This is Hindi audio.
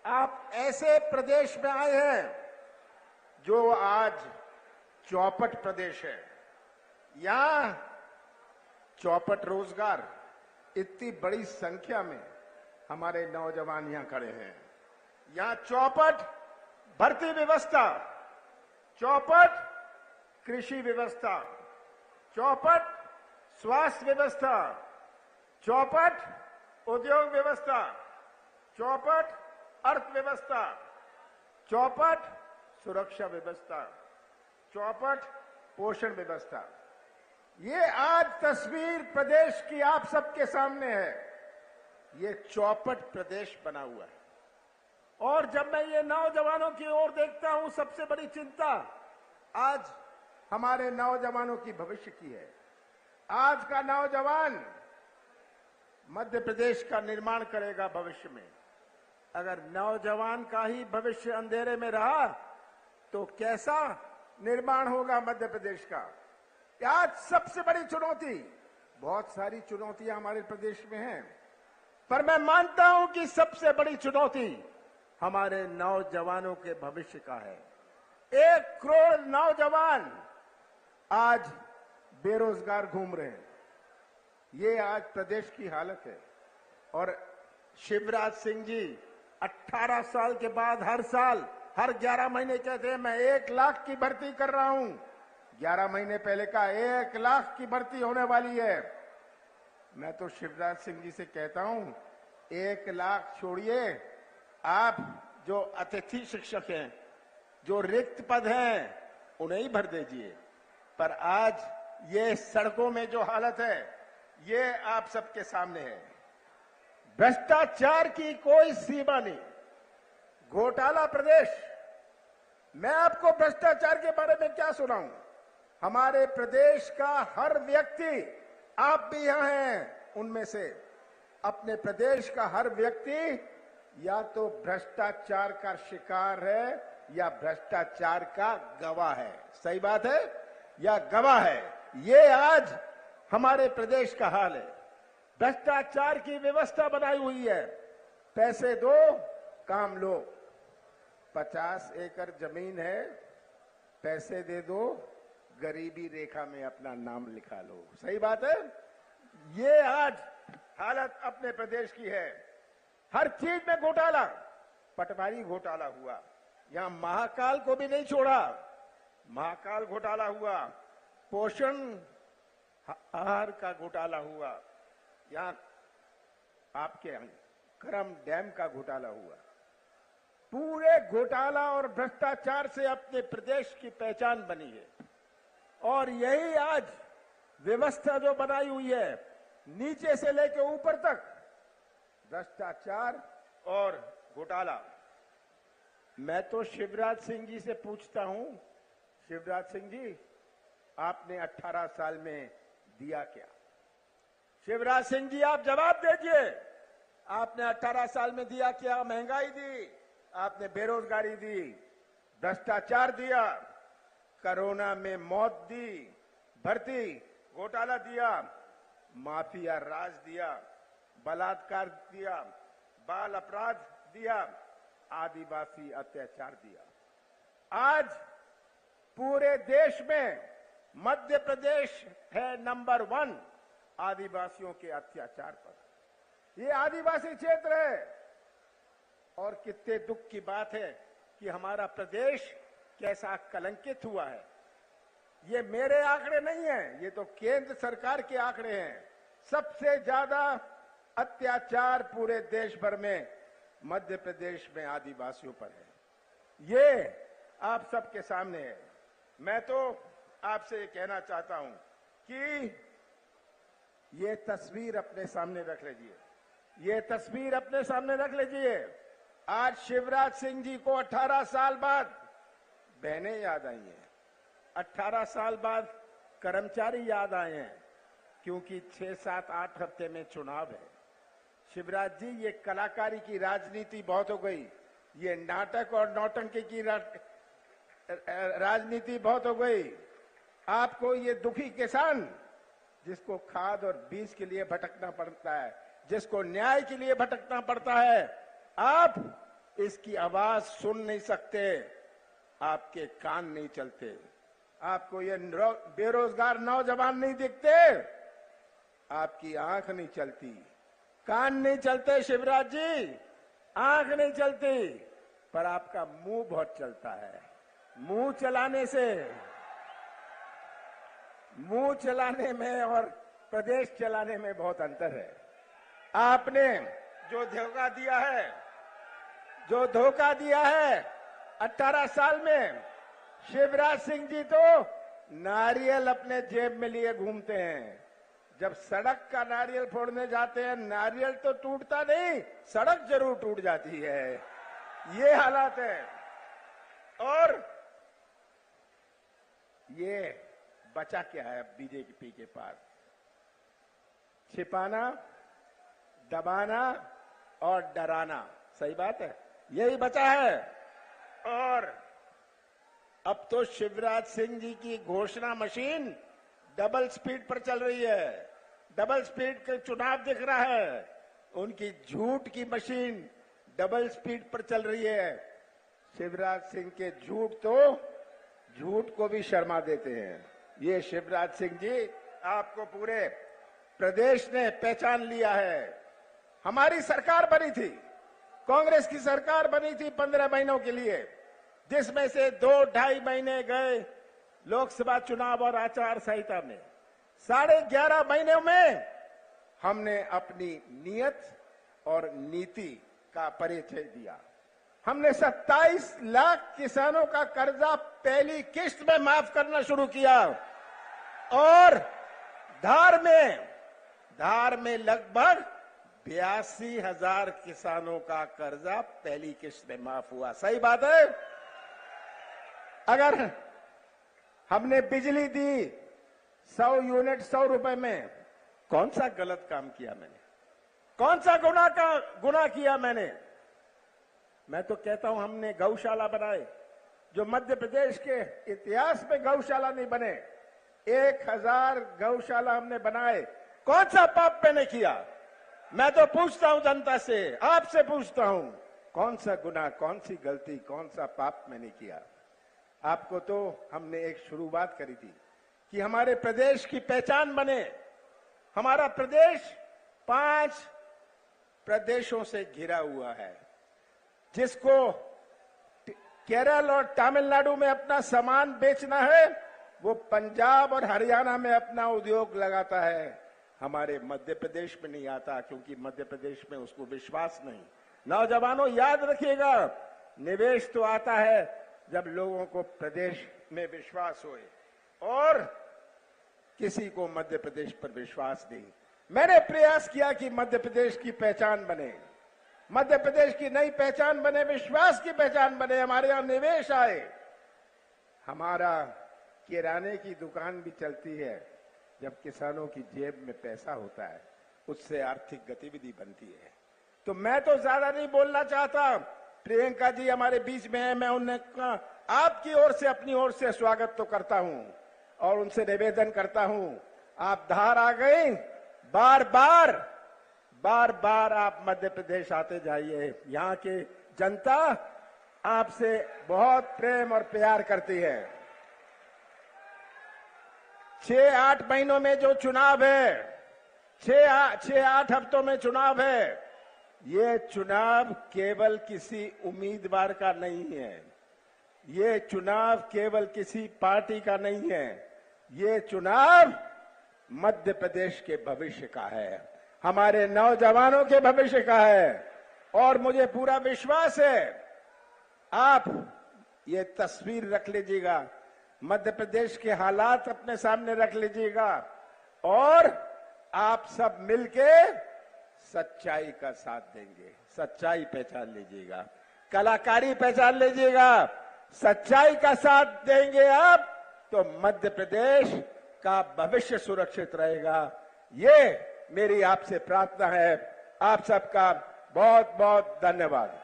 आप ऐसे प्रदेश में आए हैं जो आज चौपट प्रदेश है। यहां चौपट रोजगार, इतनी बड़ी संख्या में हमारे नौजवान यहां खड़े हैं। यहां चौपट भर्ती व्यवस्था, चौपट कृषि व्यवस्था, चौपट स्वास्थ्य व्यवस्था, चौपट उद्योग व्यवस्था, चौपट अर्थव्यवस्था, चौपट सुरक्षा व्यवस्था, चौपट पोषण व्यवस्था। ये आज तस्वीर प्रदेश की आप सबके सामने है। ये चौपट प्रदेश बना हुआ है। और जब मैं ये नौजवानों की ओर देखता हूं, सबसे बड़ी चिंता आज हमारे नौजवानों की भविष्य की है। आज का नौजवान मध्य प्रदेश का निर्माण करेगा भविष्य में। अगर नौजवान का ही भविष्य अंधेरे में रहा तो कैसा निर्माण होगा मध्य प्रदेश का? आज सबसे बड़ी चुनौती, बहुत सारी चुनौतियां हमारे प्रदेश में हैं, पर मैं मानता हूं कि सबसे बड़ी चुनौती हमारे नौजवानों के भविष्य का है। 1 करोड़ नौजवान आज बेरोजगार घूम रहे हैं। ये आज प्रदेश की हालत है। और शिवराज सिंह जी 18 साल के बाद हर साल, हर 11 महीने कहते हैं मैं 1 लाख की भर्ती कर रहा हूं। 11 महीने पहले का 1 लाख की भर्ती होने वाली है। मैं तो शिवराज सिंह जी से कहता हूं 1 लाख छोड़िए, आप जो अतिथि शिक्षक हैं, जो रिक्त पद हैं, उन्हें ही भर दीजिए। पर आज ये सड़कों में जो हालत है, ये आप सबके सामने है। भ्रष्टाचार की कोई सीमा नहीं, घोटाला प्रदेश। मैं आपको भ्रष्टाचार के बारे में क्या सुनाऊं? हमारे प्रदेश का हर व्यक्ति, आप भी यहां हैं उनमें से, अपने प्रदेश का हर व्यक्ति या तो भ्रष्टाचार का शिकार है या भ्रष्टाचार का गवाह है। सही बात है? या गवाह है। ये आज हमारे प्रदेश का हाल है। भ्रष्टाचार की व्यवस्था बनाई हुई है। पैसे दो, काम लो। 50 एकड़ जमीन है, पैसे दे दो, गरीबी रेखा में अपना नाम लिखा लो। सही बात है? ये आज हालत अपने प्रदेश की है। हर चीज में घोटाला, पटवारी घोटाला हुआ, यहां महाकाल को भी नहीं छोड़ा, महाकाल घोटाला हुआ, पोषण आहार का घोटाला हुआ, यहां आपके करम डैम का घोटाला हुआ। पूरे घोटाला और भ्रष्टाचार से अपने प्रदेश की पहचान बनी है। और यही आज व्यवस्था जो बनाई हुई है, नीचे से लेकर ऊपर तक भ्रष्टाचार और घोटाला। मैं तो शिवराज सिंह जी से पूछता हूं, शिवराज सिंह जी, आपने 18 साल में दिया क्या? शिवराज सिंह जी, आप जवाब दीजिए। आपने 18 साल में दिया क्या? महंगाई दी, आपने बेरोजगारी दी, भ्रष्टाचार दिया, कोरोना में मौत दी, भर्ती घोटाला दिया, माफिया राज दिया, बलात्कार दिया, बाल अपराध दिया, आदिवासी अत्याचार दिया। आज पूरे देश में मध्य प्रदेश है नंबर 1 आदिवासियों के अत्याचार पर। ये आदिवासी क्षेत्र है। और कितने दुख की बात है कि हमारा प्रदेश कैसा कलंकित हुआ है। ये मेरे आंकड़े नहीं हैं, ये तो केंद्र सरकार के आंकड़े हैं। सबसे ज्यादा अत्याचार पूरे देश भर में मध्य प्रदेश में आदिवासियों पर है। ये आप सबके सामने है। मैं तो आपसे ये कहना चाहता हूं कि ये तस्वीर अपने सामने रख लीजिए, ये तस्वीर अपने सामने रख लीजिए। आज शिवराज सिंह जी को 18 साल बाद बहनें याद आई हैं, 18 साल बाद कर्मचारी याद आए हैं, क्योंकि 6, 7, 8 हफ्ते में चुनाव है। शिवराज जी, ये कलाकारी की राजनीति बहुत हो गई, ये नाटक और नौटंकी की राजनीति बहुत हो गई। आपको ये दुखी किसान, जिसको खाद और बीज के लिए भटकना पड़ता है, जिसको न्याय के लिए भटकना पड़ता है, आप इसकी आवाज सुन नहीं सकते, आपके कान नहीं चलते, आपको ये बेरोजगार नौजवान नहीं दिखते, आपकी आंख नहीं चलती, कान नहीं चलते शिवराज जी, आंख नहीं चलती, पर आपका मुंह बहुत चलता है। मुंह चलाने में और प्रदेश चलाने में बहुत अंतर है। आपने जो धोखा दिया है 18 साल में, शिवराज सिंह जी तो नारियल अपने जेब में लिए घूमते हैं। जब सड़क का नारियल फोड़ने जाते हैं, नारियल तो टूटता नहीं, सड़क जरूर टूट जाती है। ये हालात है। और ये बचा क्या है अब बीजेपी के पास? छिपाना, दबाना और डराना। सही बात है, यही बचा है। और अब तो शिवराज सिंह जी की घोषणा मशीन डबल स्पीड पर चल रही है। डबल स्पीड का चुनाव दिख रहा है। उनकी झूठ की मशीन डबल स्पीड पर चल रही है। शिवराज सिंह के झूठ को भी शर्मा देते हैं। ये शिवराज सिंह जी, आपको पूरे प्रदेश ने पहचान लिया है। हमारी सरकार बनी थी, कांग्रेस की सरकार बनी थी 15 महीनों के लिए, जिसमें से 2-2.5 महीने गए लोकसभा चुनाव और आचार संहिता में। 11.5 महीनों में हमने अपनी नीयत और नीति का परिचय दिया। हमने 27 लाख किसानों का कर्जा पहली किस्त में माफ करना शुरू किया और धार में लगभग 82,000 किसानों का कर्जा पहली किस्त में माफ हुआ। सही बात है। अगर हमने बिजली दी 100 यूनिट 100 रुपए में, कौन सा गलत काम किया मैंने? कौन सा गुनाह किया मैंने? मैं तो कहता हूं हमने गौशाला बनाए, जो मध्य प्रदेश के इतिहास में गौशाला नहीं बने। 1000 गौशाला हमने बनाए। कौन सा पाप मैंने किया? मैं तो पूछता हूं जनता से, आपसे पूछता हूं, कौन सा गुनाह, कौन सी गलती, कौन सा पाप मैंने किया? आपको तो हमने एक शुरुआत करी थी कि हमारे प्रदेश की पहचान बने। हमारा प्रदेश 5 प्रदेशों से घिरा हुआ है। जिसको केरल और तमिलनाडु में अपना सामान बेचना है, वो पंजाब और हरियाणा में अपना उद्योग लगाता है। हमारे मध्य प्रदेश में नहीं आता, क्योंकि मध्य प्रदेश में उसको विश्वास नहीं। नौजवानों याद रखिएगा, निवेश तो आता है जब लोगों को प्रदेश में विश्वास होए, और किसी को मध्य प्रदेश पर विश्वास नहीं। मैंने प्रयास किया कि मध्य प्रदेश की पहचान बने, मध्य प्रदेश की नई पहचान बने, विश्वास की पहचान बने, हमारे यहां निवेश आए। हमारा किराने की दुकान भी चलती है जब किसानों की जेब में पैसा होता है, उससे आर्थिक गतिविधि बनती है। तो मैं तो ज्यादा नहीं बोलना चाहता। प्रियंका जी हमारे बीच में है, मैं उन्हें आपकी ओर से, अपनी ओर से स्वागत तो करता हूं और उनसे निवेदन करता हूं, आप धार आ गए, बार बार आप मध्य प्रदेश आते जाइए। यहाँ की जनता आपसे बहुत प्रेम और प्यार करती है। 6-8 महीनों में जो चुनाव है, 6-8 हफ्तों में चुनाव है, ये चुनाव केवल किसी उम्मीदवार का नहीं है, ये चुनाव केवल किसी पार्टी का नहीं है, ये चुनाव मध्य प्रदेश के भविष्य का है, हमारे नौजवानों के भविष्य का है। और मुझे पूरा विश्वास है, आप ये तस्वीर रख लीजिएगा, मध्य प्रदेश के हालात अपने सामने रख लीजिएगा, और आप सब मिलके सच्चाई का साथ देंगे। सच्चाई पहचान लीजिएगा, कलाकारी पहचान लीजिएगा, सच्चाई का साथ देंगे आप, तो मध्य प्रदेश का भविष्य सुरक्षित रहेगा। ये मेरी आपसे प्रार्थना है। आप सबका बहुत बहुत धन्यवाद।